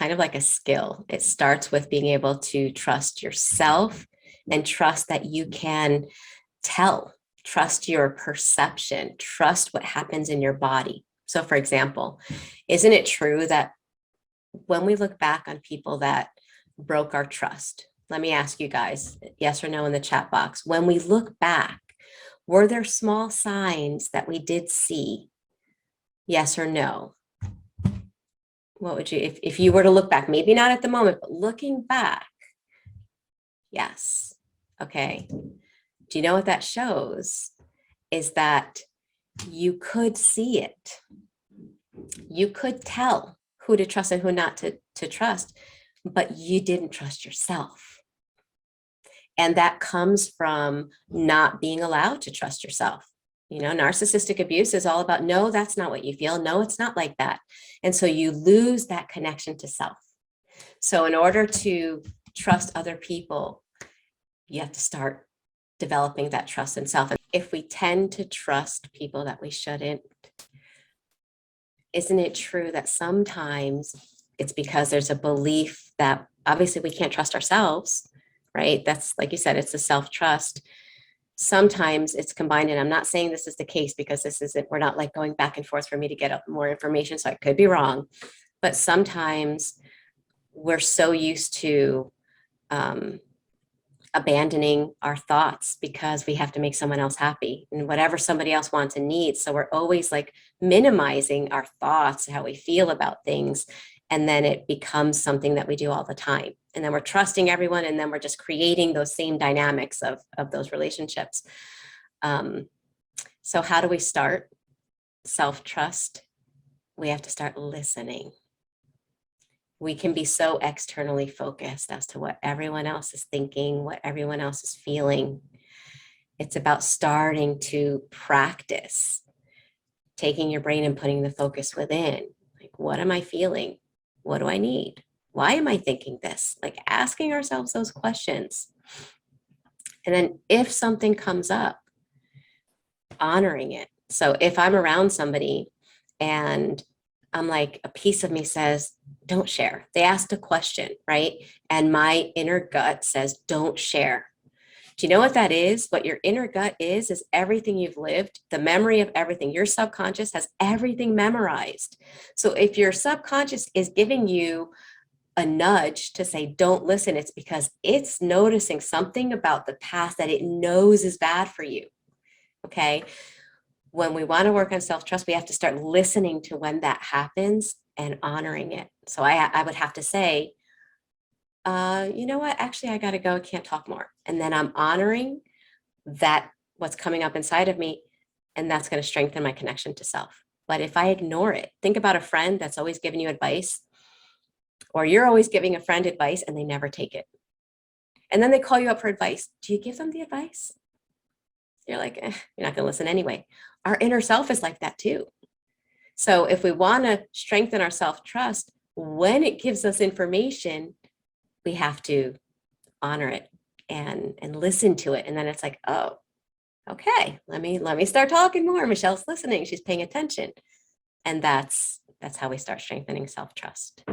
kind of like a skill. It starts with being able to trust yourself and trust that you can tell, trust your perception, trust what happens in your body. So for example, isn't it true that when we look back on people that broke our trust, let me ask you guys, yes or no in the chat box. When we look back, were there small signs that we did see? Yes or no? What would you, if you were to look back, maybe not at the moment, but looking back, yes. Okay. Do you know what that shows? Is that you could see it. You could tell who to trust and who not to trust, but you didn't trust yourself. And that comes from not being allowed to trust yourself. You know, narcissistic abuse is all about, no, that's not what you feel. No, it's not like that. And so you lose that connection to self. So in order to trust other people, you have to start developing that trust in self. And if we tend to trust people that we shouldn't, isn't it true that sometimes it's because there's a belief that obviously we can't trust ourselves, right? That's, like you said, it's the self-trust. Sometimes it's combined, and I'm not saying this is the case because this isn't, we're not like going back and forth for me to get more information, so I could be wrong. But sometimes we're so used to abandoning our thoughts because we have to make someone else happy and whatever somebody else wants and needs. So we're always like minimizing our thoughts, how we feel about things. And then it becomes something that we do all the time. And then we're trusting everyone. And then we're just creating those same dynamics of those relationships. So how do we start self-trust? We have to start listening. We can be so externally focused as to what everyone else is thinking, what everyone else is feeling. It's about starting to practice taking your brain and putting the focus within. Like, what am I feeling? What do I need? Why am I thinking this? Like asking ourselves those questions. And then if something comes up, honoring it. So if I'm around somebody and I'm like, a piece of me says, don't share. They asked a question, right? And my inner gut says, don't share. Do you know what that is? What your inner gut is everything you've lived, the memory of everything. Your subconscious has everything memorized. So if your subconscious is giving you a nudge to say, don't listen, it's because it's noticing something about the past that it knows is bad for you. Okay. When we want to work on self-trust, we have to start listening to when that happens and honoring it. So I would have to say, you know what, actually, I got to go. I can't talk more. And then I'm honoring that what's coming up inside of me. And that's going to strengthen my connection to self. But if I ignore it, think about a friend that's always giving you advice, or you're always giving a friend advice and they never take it. And then they call you up for advice. Do you give them the advice? You're like, you're not going to listen anyway. Our inner self is like that too. So if we want to strengthen our self-trust, when it gives us information, we have to honor it and listen to it. And then it's like, oh, okay, let me start talking more. Michele's listening. She's paying attention. And that's how we start strengthening self-trust.